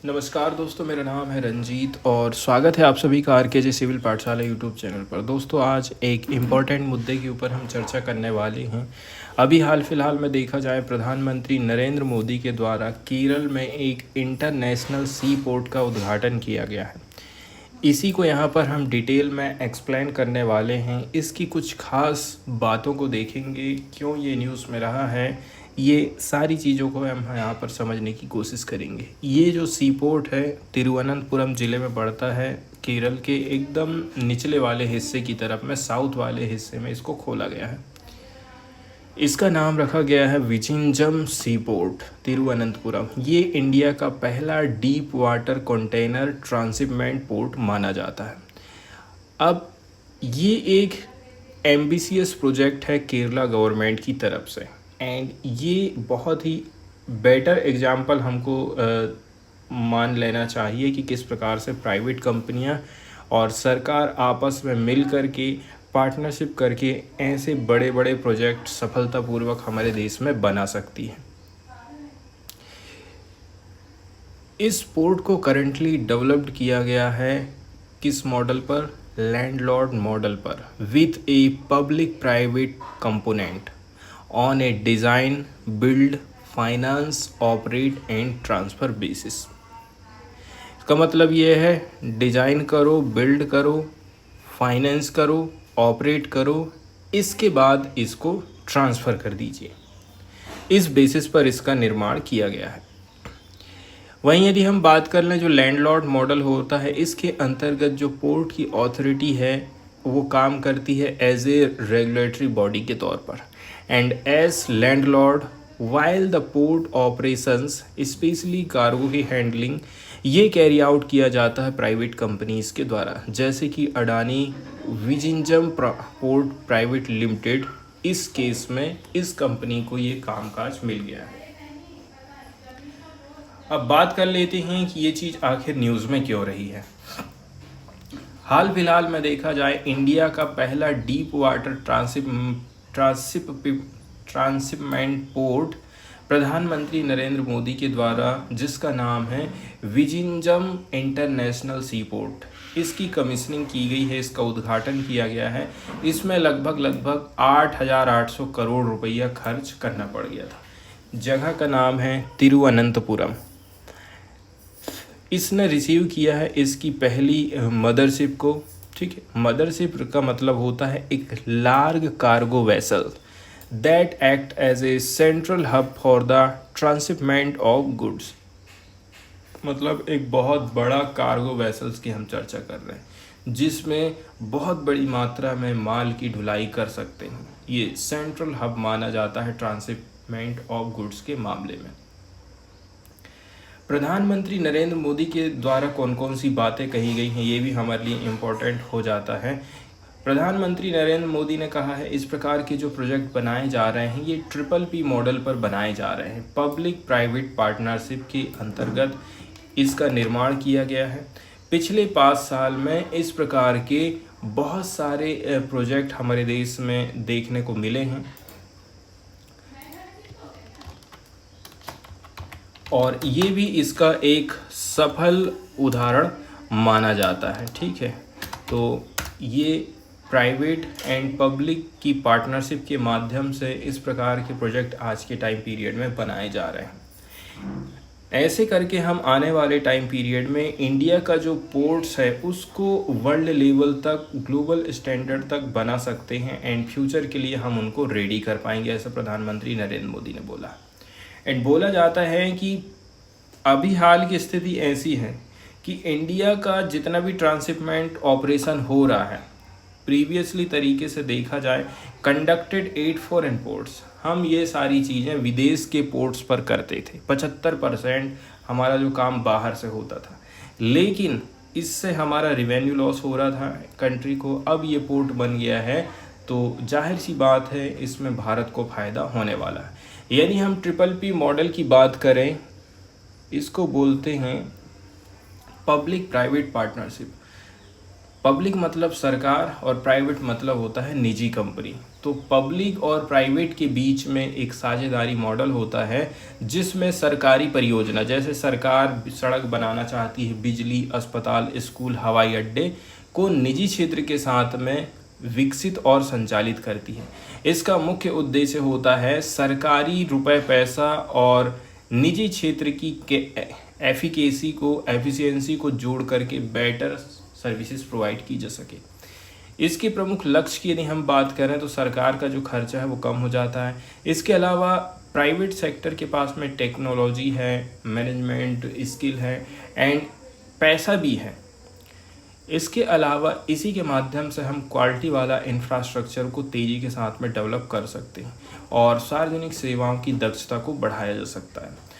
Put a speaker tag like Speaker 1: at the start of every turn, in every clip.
Speaker 1: नमस्कार दोस्तों, मेरा नाम है रंजीत और स्वागत है आप सभी का आरकेजे सिविल पाठशाला यूट्यूब चैनल पर। दोस्तों, आज एक इम्पॉर्टेंट मुद्दे के ऊपर हम चर्चा करने वाले हैं। अभी हाल फिलहाल में देखा जाए, प्रधानमंत्री नरेंद्र मोदी के द्वारा केरल में एक इंटरनेशनल सी पोर्ट का उद्घाटन किया गया है। इसी को यहाँ पर हम डिटेल में एक्सप्लेन करने वाले हैं। इसकी कुछ खास बातों को देखेंगे, क्यों ये न्यूज़ में रहा है, ये सारी चीज़ों को हम यहाँ पर समझने की कोशिश करेंगे। ये जो सी पोर्ट है तिरुवनंतपुरम ज़िले में पड़ता है। केरल के एकदम निचले वाले हिस्से की तरफ में, साउथ वाले हिस्से में इसको खोला गया है। इसका नाम रखा गया है विजिंजम सी पोर्ट तिरुवनंतपुरम। ये इंडिया का पहला deep water container transshipment port माना जाता है। अब ये एक एम्बिशियस प्रोजेक्ट है केरला गवर्नमेंट की तरफ से, एंड ये बहुत ही बेटर एग्जाम्पल हमको मान लेना चाहिए कि किस प्रकार से प्राइवेट कंपनियां और सरकार आपस में मिल कर के पार्टनरशिप करके ऐसे बड़े बड़े प्रोजेक्ट सफलतापूर्वक हमारे देश में बना सकती है। इस पोर्ट को करंटली डेवलप्ड किया गया है किस मॉडल पर? लैंडलॉर्ड मॉडल पर, with a public private component on A design, build, finance, operate and transfer basis. इसका मतलब ये है, डिज़ाइन करो, बिल्ड करो, फाइनेंस करो, ऑपरेट करो, इसके बाद इसको ट्रांसफ़र कर दीजिए। इस बेसिस पर इसका निर्माण किया गया है। वहीं यदि हम बात कर लें, जो लैंडलॉर्ड मॉडल होता है, इसके अंतर्गत जो पोर्ट की अथॉरिटी है वो काम करती है एज ए रेगुलेटरी बॉडी के तौर पर, and as landlord while the port operations specially cargo की हैंडलिंग ये कैरी आउट किया जाता है प्राइवेट कंपनीज़ के द्वारा, जैसे कि Adani Vizhinjam port private limited. इस केस में इस कंपनी को ये कामकाज मिल गया है। अब बात कर लेते हैं कि ये चीज़ आखिर न्यूज़ में क्यों रही है। हाल फिलहाल में देखा जाए, इंडिया का पहला डीप वाटर ट्रांसशिपमेंट पोर्ट प्रधानमंत्री नरेंद्र मोदी के द्वारा, जिसका नाम है विजिंजम इंटरनेशनल सी पोर्ट, इसकी कमीशनिंग की गई है, इसका उद्घाटन किया गया है। इसमें लगभग 8,800 करोड़ रुपया खर्च करना पड़ गया था। जगह का नाम है तिरुवनंतपुरम। इसने रिसीव किया है इसकी पहली मदरशिप को। ठीक है, मदरशिप का मतलब होता है एक large cargo vessel that act as a central hub for the transshipment of goods. मतलब एक बहुत बड़ा कार्गो वेसल्स की हम चर्चा कर रहे हैं, जिसमें बहुत बड़ी मात्रा में माल की ढुलाई कर सकते हैं। ये सेंट्रल हब माना जाता है ट्रांसशिपमेंट ऑफ गुड्स के मामले में। प्रधानमंत्री नरेंद्र मोदी के द्वारा कौन कौन सी बातें कही गई हैं, ये भी हमारे लिए इम्पोर्टेंट हो जाता है। प्रधानमंत्री नरेंद्र मोदी ने कहा है, इस प्रकार के जो प्रोजेक्ट बनाए जा रहे हैं ये PPP मॉडल पर बनाए जा रहे हैं। पब्लिक प्राइवेट पार्टनरशिप के अंतर्गत इसका निर्माण किया गया है। पिछले 5 साल में इस प्रकार के बहुत सारे प्रोजेक्ट हमारे देश में देखने को मिले हैं, और ये भी इसका एक सफल उदाहरण माना जाता है। ठीक है, तो ये प्राइवेट एंड पब्लिक की पार्टनरशिप के माध्यम से इस प्रकार के प्रोजेक्ट आज के टाइम पीरियड में बनाए जा रहे हैं। ऐसे करके हम आने वाले टाइम पीरियड में इंडिया का जो पोर्ट्स है उसको वर्ल्ड लेवल तक, ग्लोबल स्टैंडर्ड तक बना सकते हैं, एंड फ्यूचर के लिए हम उनको रेडी कर पाएंगे, ऐसा प्रधानमंत्री नरेंद्र मोदी ने बोला। एंड बोला जाता है कि अभी हाल की स्थिति ऐसी है कि इंडिया का जितना भी ट्रांसशिपमेंट ऑपरेशन हो रहा है, प्रीवियसली तरीके से देखा जाए, कंडक्टेड 8 फॉरेन पोर्ट्स, हम ये सारी चीज़ें विदेश के पोर्ट्स पर करते थे। 75% हमारा जो काम बाहर से होता था, लेकिन इससे हमारा रिवेन्यू लॉस हो रहा था कंट्री को। अब ये पोर्ट बन गया है तो जाहिर सी बात है इसमें भारत को फ़ायदा होने वाला है। यदि हम PPP मॉडल की बात करें, इसको बोलते हैं पब्लिक प्राइवेट पार्टनरशिप। पब्लिक मतलब सरकार और प्राइवेट मतलब होता है निजी कंपनी। तो पब्लिक और प्राइवेट के बीच में एक साझेदारी मॉडल होता है जिसमें सरकारी परियोजना, जैसे सरकार सड़क बनाना चाहती है, बिजली, अस्पताल, स्कूल, हवाई अड्डे को निजी क्षेत्र के साथ में विकसित और संचालित करती है। इसका मुख्य उद्देश्य होता है सरकारी रुपए पैसा और निजी क्षेत्र की एफिशिएंसी को जोड़ करके बेटर सर्विसेज प्रोवाइड की जा सके। इसके प्रमुख लक्ष्य की यदि हम बात करें तो सरकार का जो खर्चा है वो कम हो जाता है। इसके अलावा प्राइवेट सेक्टर के पास में टेक्नोलॉजी है, मैनेजमेंट स्किल है एंड पैसा भी है। इसके अलावा इसी के माध्यम से हम क्वालिटी वाला इंफ्रास्ट्रक्चर को तेज़ी के साथ में डेवलप कर सकते हैं और सार्वजनिक सेवाओं की दक्षता को बढ़ाया जा सकता है।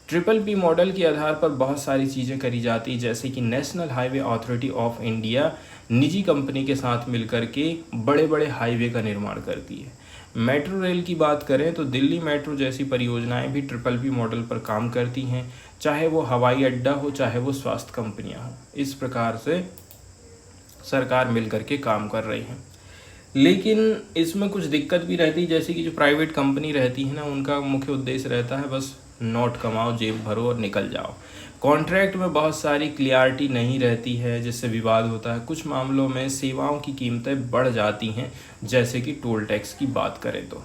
Speaker 1: ट्रिपल P मॉडल के आधार पर बहुत सारी चीज़ें करी जाती हैं, जैसे कि national highway authority of India निजी कंपनी के साथ मिलकर के बड़े बड़े हाईवे का निर्माण करती है। मेट्रो रेल की बात करें तो दिल्ली मेट्रो जैसी परियोजनाएं भी ट्रिपल P मॉडल पर काम करती हैं, चाहे वो हवाई अड्डा हो, चाहे वो स्वास्थ्य कंपनियां हों। इस प्रकार से सरकार मिल करके काम कर रही है। लेकिन इसमें कुछ दिक्कत भी रहती है, जैसे कि जो प्राइवेट कंपनी रहती है ना, उनका मुख्य उद्देश्य रहता है बस नोट कमाओ, जेब भरो और निकल जाओ। कॉन्ट्रैक्ट में बहुत सारी क्लियरिटी नहीं रहती है, जिससे विवाद होता है। कुछ मामलों में सेवाओं की कीमतें बढ़ जाती हैं, जैसे कि टोल टैक्स की बात करें तो।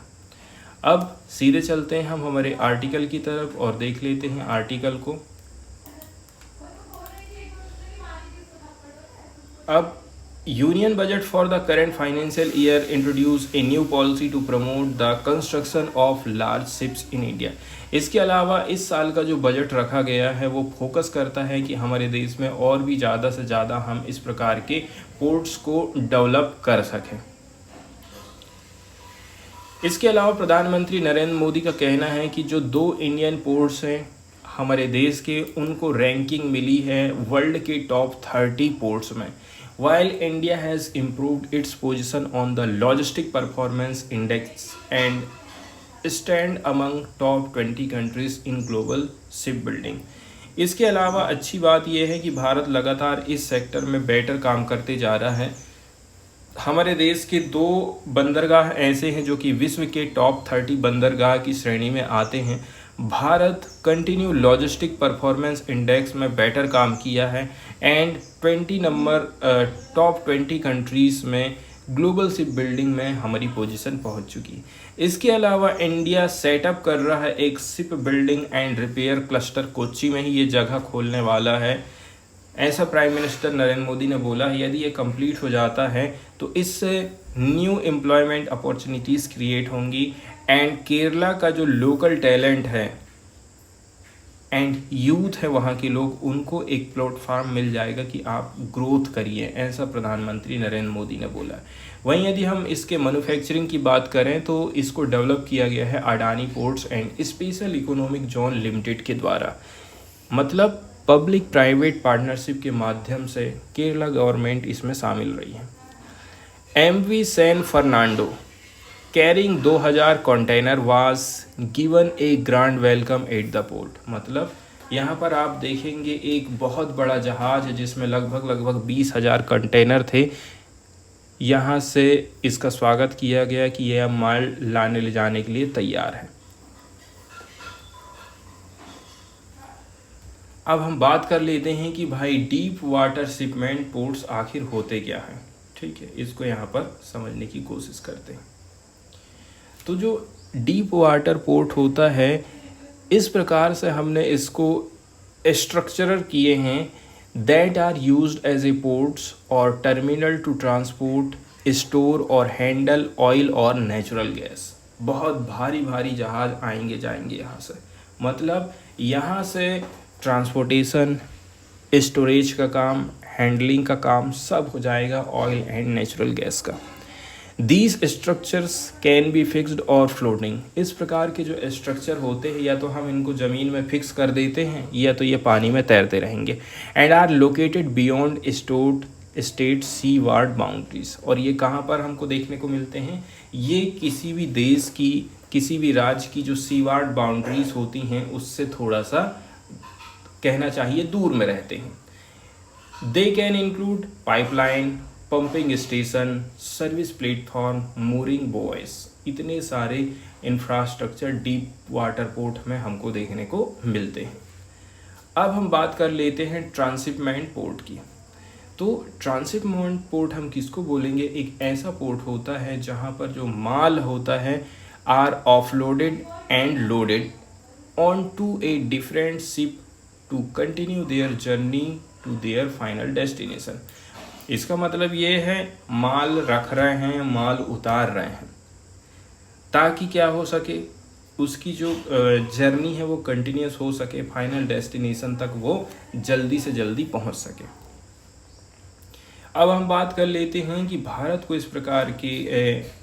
Speaker 1: अब सीधे चलते हैं हम हमारे आर्टिकल की तरफ और देख लेते हैं आर्टिकल को। अब union budget for the current financial year introduce a new policy to promote the construction of large ships in India. इसके अलावा इस साल का जो बजट रखा गया है वो फोकस करता है कि हमारे देश में और भी ज़्यादा से ज़्यादा हम इस प्रकार के पोर्ट्स को डेवलप कर सकें। इसके अलावा प्रधानमंत्री नरेंद्र मोदी का कहना है कि जो 2 इंडियन पोर्ट्स हैं हमारे देश के, उनको रैंकिंग मिली है वर्ल्ड के टॉप 30 पोर्ट्स में। While India has improved its position on the Logistic Performance Index and stand among top 20 countries in global shipbuilding। इसके अलावा अच्छी बात यह है कि भारत लगातार इस सेक्टर में बेटर काम करते जा रहा है। हमारे देश के 2 बंदरगाह ऐसे हैं जो कि विश्व के टॉप 30 बंदरगाह की श्रेणी में आते हैं। Bharat continue logistic performance index में बेटर काम किया है एंड 20 नंबर टॉप 20 कंट्रीज़ में ग्लोबल शिप बिल्डिंग में हमारी पोजीशन पहुंच चुकी है। इसके अलावा इंडिया सेटअप कर रहा है एक ship building and repair cluster, Kochi में ही ये जगह खोलने वाला है। ऐसा प्राइम मिनिस्टर नरेंद्र मोदी ने बोला है। यदि ये कंप्लीट हो जाता है तो इससे न्यू एम्प्लॉयमेंट अपॉर्चुनिटीज़ क्रिएट होंगी एंड केरला का जो लोकल टैलेंट है एंड यूथ है वहाँ के लोग, उनको एक प्लेटफॉर्म मिल जाएगा कि आप ग्रोथ करिए, ऐसा प्रधानमंत्री नरेंद्र मोदी ने बोला है। वहीं यदि हम इसके मैन्युफैक्चरिंग की बात करें तो इसको डेवलप किया गया है Adani ports and special economic zone limited के द्वारा। मतलब पब्लिक प्राइवेट पार्टनरशिप के माध्यम से केरला गवर्नमेंट इसमें शामिल रही है। MV San Fernando carrying 2000 container was given a grand welcome at the port. मतलब यहाँ पर आप देखेंगे एक बहुत बड़ा जहाज है जिसमें लगभग 20,000 कंटेनर थे। यहाँ से इसका स्वागत किया गया कि यह माल लाने ले जाने के लिए तैयार है। अब हम बात कर लेते हैं कि भाई डीप वाटर शिपमेंट पोर्ट्स आखिर होते क्या हैं। ठीक है, इसको यहाँ पर समझने की कोशिश करते हैं। तो जो डीप वाटर पोर्ट होता है, इस प्रकार से हमने इसको स्ट्रक्चरर किए हैं that are used as a ports और टर्मिनल टू ट्रांसपोर्ट, स्टोर और हैंडल ऑयल और नेचुरल गैस। बहुत भारी भारी जहाज आएंगे जाएंगे यहाँ से। मतलब यहाँ से ट्रांसपोर्टेशन, स्टोरेज का काम, हैंडलिंग का काम सब हो जाएगा ऑयल एंड नेचुरल गैस का। These structures can be fixed और फ्लोटिंग। इस प्रकार के जो स्ट्रक्चर होते हैं या तो हम इनको ज़मीन में फिक्स कर देते हैं या तो ये पानी में तैरते रहेंगे। And are located beyond state seaward boundaries. और ये कहाँ पर हमको देखने को मिलते हैं? ये किसी भी देश की, किसी भी राज्य की जो सी वार्ड बाउंड्रीज होती हैं उससे थोड़ा सा कहना चाहिए दूर में रहते हैं। They can include pipeline, pumping station, service platform, mooring boys. इतने सारे इंफ्रास्ट्रक्चर डीप वाटर पोर्ट में हमको देखने को मिलते हैं। अब हम बात कर लेते हैं ट्रांसशिपमेंट पोर्ट की। तो ट्रांसशिपमेंट पोर्ट हम किसको बोलेंगे? एक ऐसा पोर्ट होता है जहाँ पर जो माल होता है are offloaded and loaded onto a different ship to continue their journey to their final destination. इसका मतलब ये है माल रख रहे हैं, माल उतार रहे हैं, ताकि क्या हो सके, उसकी जो जर्नी है वो कंटिन्यूस हो सके, फाइनल डेस्टिनेशन तक वो जल्दी से जल्दी पहुंच सके। अब हम बात कर लेते हैं कि भारत को इस प्रकार के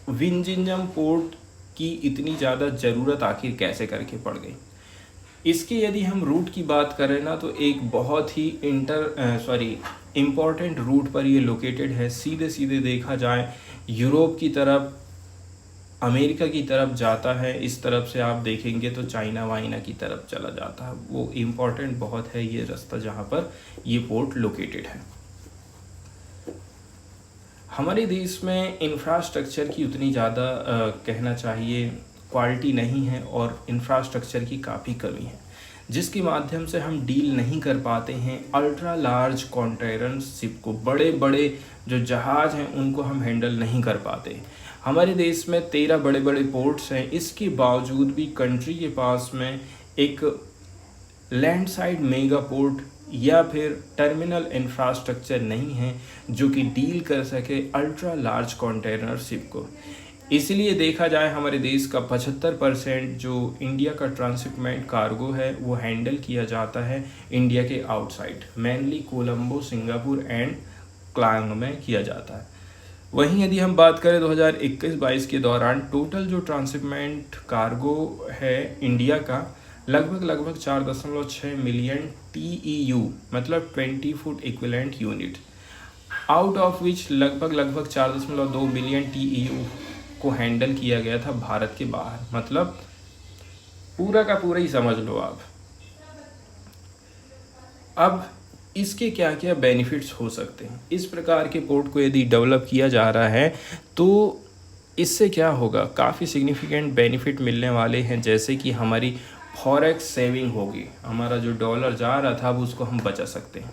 Speaker 1: विंजिंजम पोर्ट की इतनी ज़्यादा ज़रूरत आखिर कैसे करके पड़ गई। इसके यदि हम रूट की बात करें ना, तो एक बहुत ही इम्पॉर्टेंट रूट पर ये लोकेटेड है। सीधे सीधे देखा जाए यूरोप की तरफ, अमेरिका की तरफ जाता है। इस तरफ से आप देखेंगे तो चाइना वाइना की तरफ चला जाता है। वो इम्पॉर्टेंट बहुत है ये रास्ता जहाँ पर ये पोर्ट लोकेटेड है। हमारे देश में इंफ्रास्ट्रक्चर की उतनी ज़्यादा कहना चाहिए क्वालिटी नहीं है और इंफ्रास्ट्रक्चर की काफ़ी कमी है, जिसके माध्यम से हम डील नहीं कर पाते हैं अल्ट्रा लार्ज कंटेनर शिप को। बड़े बड़े जो जहाज़ हैं उनको हम हैंडल नहीं कर पाते। हमारे देश में 13 बड़े बड़े पोर्ट्स हैं, इसके बावजूद भी कंट्री के पास में एक लैंड साइड मेगा पोर्ट या फिर टर्मिनल इंफ्रास्ट्रक्चर नहीं है जो कि डील कर सके अल्ट्रा लार्ज कंटेनर शिप को। इसलिए देखा जाए हमारे देश का 75% जो इंडिया का ट्रांसशिपमेंट कार्गो है वो हैंडल किया जाता है इंडिया के outside, mainly Colombo, Singapore and Klang में किया जाता है। वहीं यदि हम बात करें 2021-22 के दौरान टोटल जो ट्रांसशिपमेंट कार्गो है इंडिया का लगभग 4.6 मिलियन TEU, मतलब 20 foot equivalent unit, out of which लगभग 4.2 मिलियन TEU को हैंडल किया गया था भारत के बाहर। मतलब पूरा का पूरा ही समझ लो आप। अब इसके क्या क्या बेनिफिट्स हो सकते हैं? इस प्रकार के पोर्ट को यदि डेवलप किया जा रहा है तो इससे क्या होगा, काफ़ी सिग्निफिकेंट बेनिफिट मिलने वाले हैं। जैसे कि हमारी फॉरेक्स सेविंग होगी, हमारा जो डॉलर जा रहा था अब उसको हम बचा सकते हैं।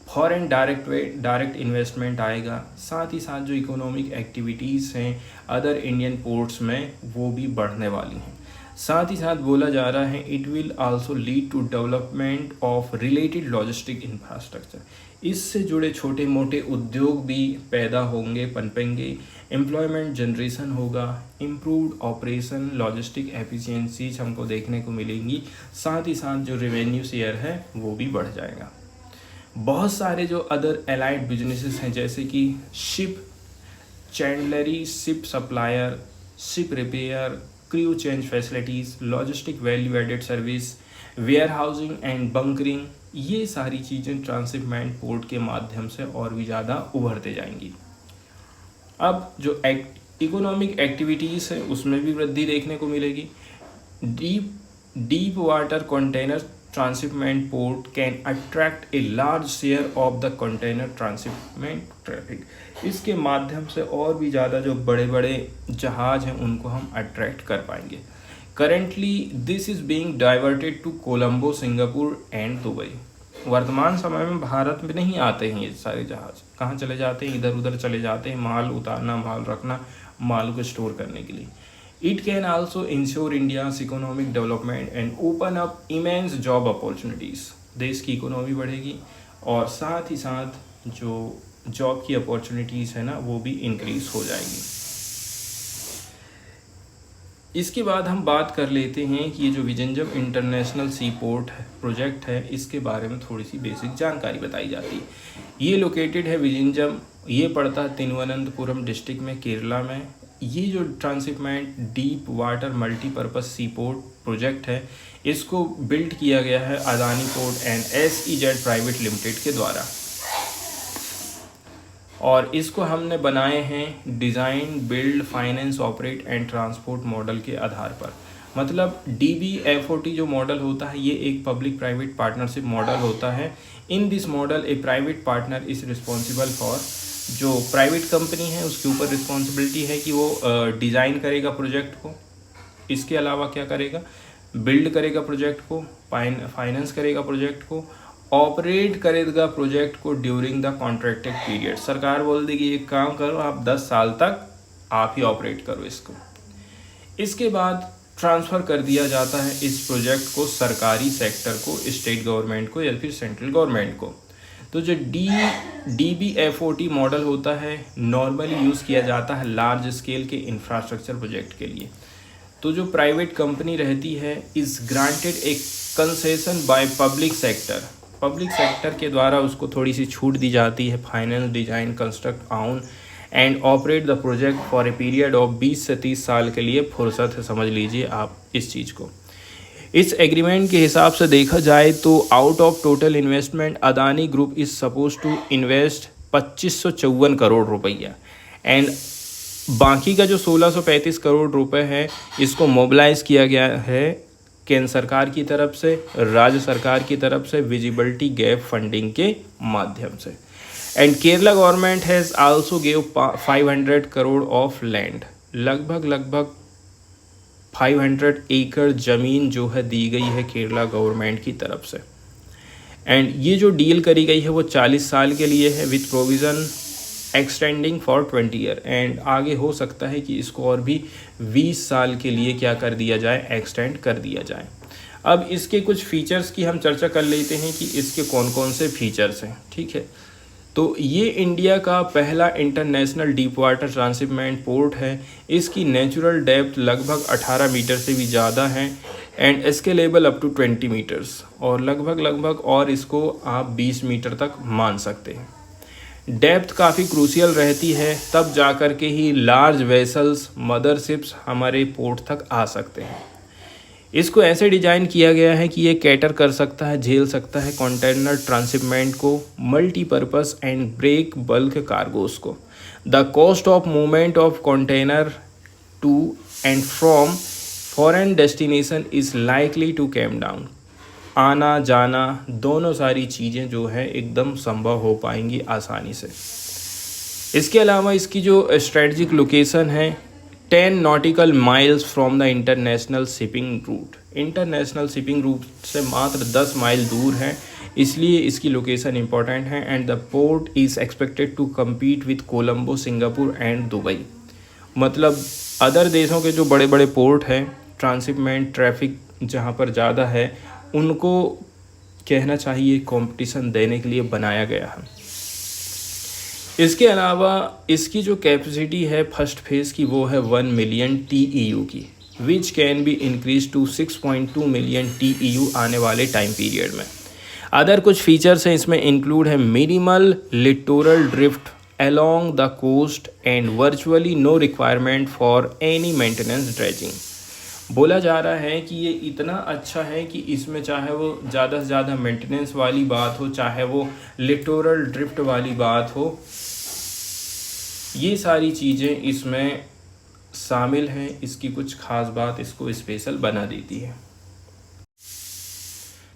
Speaker 1: फॉरेन डायरेक्ट इन्वेस्टमेंट आएगा, साथ ही साथ जो इकोनॉमिक एक्टिविटीज़ हैं अदर इंडियन पोर्ट्स में वो भी बढ़ने वाली हैं। साथ ही साथ बोला जा रहा है it will also lead to development of related logistic infrastructure. इससे जुड़े छोटे मोटे उद्योग भी पैदा होंगे, पनपेंगे, एम्प्लॉयमेंट जनरेशन होगा, इम्प्रूव्ड ऑपरेशन, लॉजिस्टिक एफिशिएंसीज हमको देखने को मिलेंगी। साथ ही साथ जो रेवेन्यू शेयर है वो भी बढ़ जाएगा। बहुत सारे जो अदर एलाइड बिजनेसेस हैं जैसे कि ship chandlery, ship supplier, ship repair, crew change facilities, logistic value added service, warehousing and bunkering, ये सारी चीज़ें ट्रांसशिपमेंट पोर्ट के माध्यम से और भी ज़्यादा उभरते जाएंगी। अब जो इकोनॉमिक एक्टिविटीज़ है उसमें भी वृद्धि देखने को मिलेगी। Deep water container transshipment port can attract a large share of the container transshipment traffic. इसके माध्यम से और भी ज़्यादा जो बड़े बड़े जहाज़ हैं उनको हम अट्रैक्ट कर पाएंगे। Currently this is being diverted to Colombo, Singapore and Dubai. वर्तमान समय में भारत में नहीं आते हैं ये सारे जहाज़, कहाँ चले जाते हैं, इधर उधर चले जाते हैं माल उतारना, माल रखना, माल को स्टोर करने के लिए। It can also ensure India's economic development and open up immense job opportunities। देश की इकोनॉमी बढ़ेगी और साथ ही साथ जो जॉब की अपॉर्चुनिटीज़ है ना वो भी इंक्रीज हो जाएगी। इसके बाद हम बात कर लेते हैं कि ये जो विजंजम इंटरनेशनल सी पोर्ट प्रोजेक्ट है इसके बारे में थोड़ी सी बेसिक जानकारी बताई जाती है। ये लोकेटेड है विजंजम, ये पड़ता है तिरुवनंतपुरम डिस्ट्रिक्ट में, केरला में। ये जो ट्रांसशिपमेंट डीप वाटर मल्टीपर्पज़ सी पोर्ट प्रोजेक्ट है इसको बिल्ड किया गया है Adani port and SEZ private limited के द्वारा, और इसको हमने बनाए हैं design, build, finance, operate and transport model के आधार पर। मतलब DBFOT जो मॉडल होता है ये एक पब्लिक प्राइवेट पार्टनरशिप मॉडल होता है। In this model A private partner is responsible for, जो प्राइवेट कंपनी है उसके ऊपर रिस्पॉन्सिबिलिटी है कि वो डिज़ाइन करेगा प्रोजेक्ट को, इसके अलावा क्या करेगा, बिल्ड करेगा प्रोजेक्ट को, फाइनेंस करेगा प्रोजेक्ट को, ऑपरेट करेगा प्रोजेक्ट को ड्यूरिंग द कॉन्ट्रैक्टेड पीरियड। सरकार बोल देगी एक काम करो आप 10 साल तक आप ही ऑपरेट करो इसको। इसके बाद ट्रांसफ़र कर दिया जाता है इस प्रोजेक्ट को सरकारी सेक्टर को, स्टेट गवर्नमेंट को या फिर सेंट्रल गवर्नमेंट को। तो जो DBFOT मॉडल होता है नॉर्मली यूज़ किया जाता है लार्ज स्केल के इंफ्रास्ट्रक्चर प्रोजेक्ट के लिए। तो जो प्राइवेट कंपनी रहती है is granted a concession by public sector, public sector के द्वारा उसको थोड़ी सी छूट दी जाती है, finance, design, construct, on and operate the project for a period of 20 से 30 साल के लिए। फुर्सत है, समझ लीजिए आप इस चीज़ को। इस एग्रीमेंट के हिसाब से देखा जाए तो out of total investment Adani group is suppose to invest 2554 crore रुपया, एंड बाकी का जो 1635 करोड़ रुपए है इसको मोबिलाइज़ किया गया है केंद्र सरकार की तरफ से, राज्य सरकार की तरफ से विजिबिलिटी गैप फंडिंग के माध्यम से। And Kerala government has also give 500 crore of land, लगभग 500 एकड़ ज़मीन जो है दी गई है केरला गवर्नमेंट की तरफ से। एंड ये जो डील करी गई है वो 40 साल के लिए है with provision extending for 20 year, and आगे हो सकता है कि इसको और भी 20 साल के लिए क्या कर दिया जाए, एक्सटेंड कर दिया जाए। अब इसके कुछ फीचर्स की हम चर्चा कर लेते हैं कि इसके कौन कौन से फीचर्स हैं। ठीक है, तो ये इंडिया का पहला international deep water transshipment port है। इसकी नेचुरल डेप्थ लगभग 18 मीटर से भी ज़्यादा है एंड इसके लेवल अप टू 20 मीटर्स, और लगभग और इसको आप 20 मीटर तक मान सकते हैं। डेप्थ काफ़ी क्रूशियल रहती है, तब जा कर के ही लार्ज वेसल्स, मदरशिप्स हमारे पोर्ट तक आ सकते हैं। इसको ऐसे डिज़ाइन किया गया है कि ये कैटर कर सकता है, झेल सकता है कंटेनर ट्रांसशिपमेंट को, multipurpose and break bulk cargos को। The cost of movement of container to and from foreign destination is likely to come down. आना जाना दोनों सारी चीज़ें जो है एकदम संभव हो पाएंगी आसानी से। इसके अलावा इसकी जो स्ट्रेटजिक लोकेशन है 10 nautical miles from the international shipping route, international shipping route से मात्र 10 माइल दूर है, इसलिए इसकी लोकेशन इंपॉर्टेंट है। And the port is expected to compete with Colombo, Singapore and Dubai. मतलब अदर देशों के जो बड़े बड़े पोर्ट हैं, ट्रांसशिपमेंट ट्रैफिक जहाँ पर ज़्यादा है, उनको कहना चाहिए कंपटीशन देने के लिए बनाया गया है। इसके अलावा इसकी जो कैपेसिटी है फर्स्ट फेज़ की वो है 1 मिलियन TEU की, which can be increase to 6.2 million TEU आने वाले टाइम पीरियड में। अदर कुछ फीचर्स हैं इसमें इंक्लूड है minimal littoral drift along the coast and virtually no requirement for any maintenance dredging। बोला जा रहा है कि ये इतना अच्छा है कि इसमें चाहे वो ज़्यादा से ज़्यादा मेंटेनेंस वाली बात हो, चाहे वो लिटोरल ड्रिफ्ट वाली बात हो, ये सारी चीज़ें इसमें शामिल हैं। इसकी कुछ ख़ास बात इसको स्पेशल बना देती है।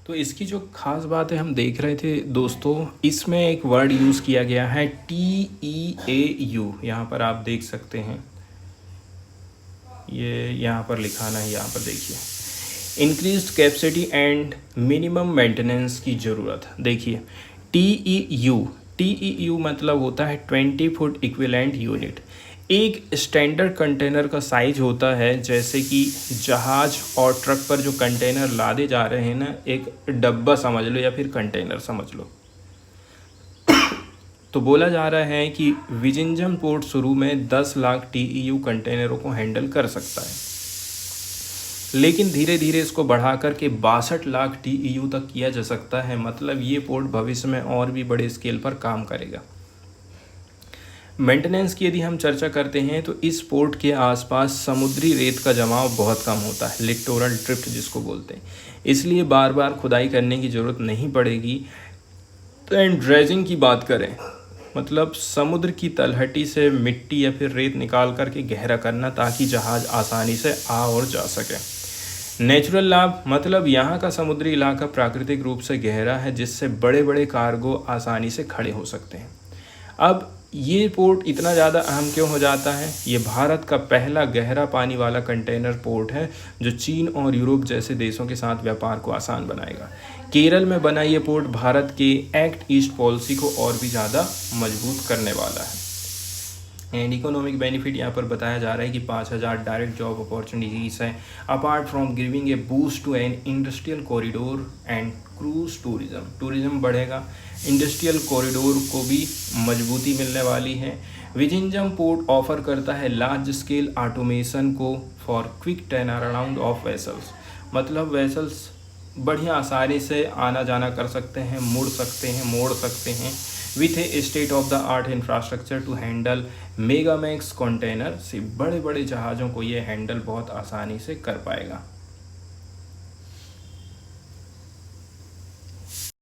Speaker 1: तो इसकी जो ख़ास बात है हम देख रहे थे दोस्तों, इसमें एक वर्ड यूज़ किया गया है TEAU, यहाँ पर आप देख सकते हैं, ये यहाँ पर लिखाना है, यहाँ पर देखिए increased capacity and minimum maintenance की ज़रूरत। देखिए TEU मतलब होता है 20 फुट इक्विवेलेंट यूनिट। एक स्टैंडर्ड कंटेनर का साइज होता है, जैसे कि जहाज़ और ट्रक पर जो कंटेनर लादे जा रहे हैं ना, एक डब्बा समझ लो या फिर कंटेनर समझ लो। तो बोला जा रहा है कि विजिंजम पोर्ट शुरू में 10 लाख TEU कंटेनरों को हैंडल कर सकता है, लेकिन धीरे धीरे इसको बढ़ा करके 62 लाख TEU तक किया जा सकता है। मतलब ये पोर्ट भविष्य में और भी बड़े स्केल पर काम करेगा। मेंटेनेंस की यदि हम चर्चा करते हैं तो इस पोर्ट के आसपास समुद्री रेत का जमाव बहुत कम होता है, लिटोरल ड्रिफ्ट जिसको बोलते हैं, इसलिए बार बार खुदाई करने की ज़रूरत नहीं पड़ेगी। तो एंड ड्रेजिंग की बात करें, मतलब समुद्र की तलहटी से मिट्टी या फिर रेत निकाल करके गहरा करना, ताकि जहाज़ आसानी से आ और जा सके। नेचुरल लाभ मतलब यहाँ का समुद्री इलाका प्राकृतिक रूप से गहरा है, जिससे बड़े बड़े कार्गो आसानी से खड़े हो सकते हैं। अब ये पोर्ट इतना ज़्यादा अहम क्यों हो जाता है? ये भारत का पहला गहरा पानी वाला कंटेनर पोर्ट है, जो चीन और यूरोप जैसे देशों के साथ व्यापार को आसान बनाएगा। केरल में बना ये पोर्ट भारत के एक्ट ईस्ट पॉलिसी को और भी ज़्यादा मजबूत करने वाला है। एंड इकोनॉमिक बेनिफिट यहाँ पर बताया जा रहा है कि 5,000 डायरेक्ट जॉब अपॉर्चुनिटीज़ हैं, apart from giving a boost to an industrial corridor and cruise tourism बढ़ेगा, इंडस्ट्रियल कॉरिडोर को भी मजबूती मिलने वाली है। विजिंजम पोर्ट ऑफर करता है लार्ज स्केल ऑटोमेशन को for quick turn around of vessels, मतलब वेसल्स बढ़िया आसानी से आना जाना कर सकते हैं, मोड़ सकते हैं with a state of the art infrastructure to handle megamax container से बड़े बड़े जहाज़ों को ये हैंडल बहुत आसानी से कर पाएगा।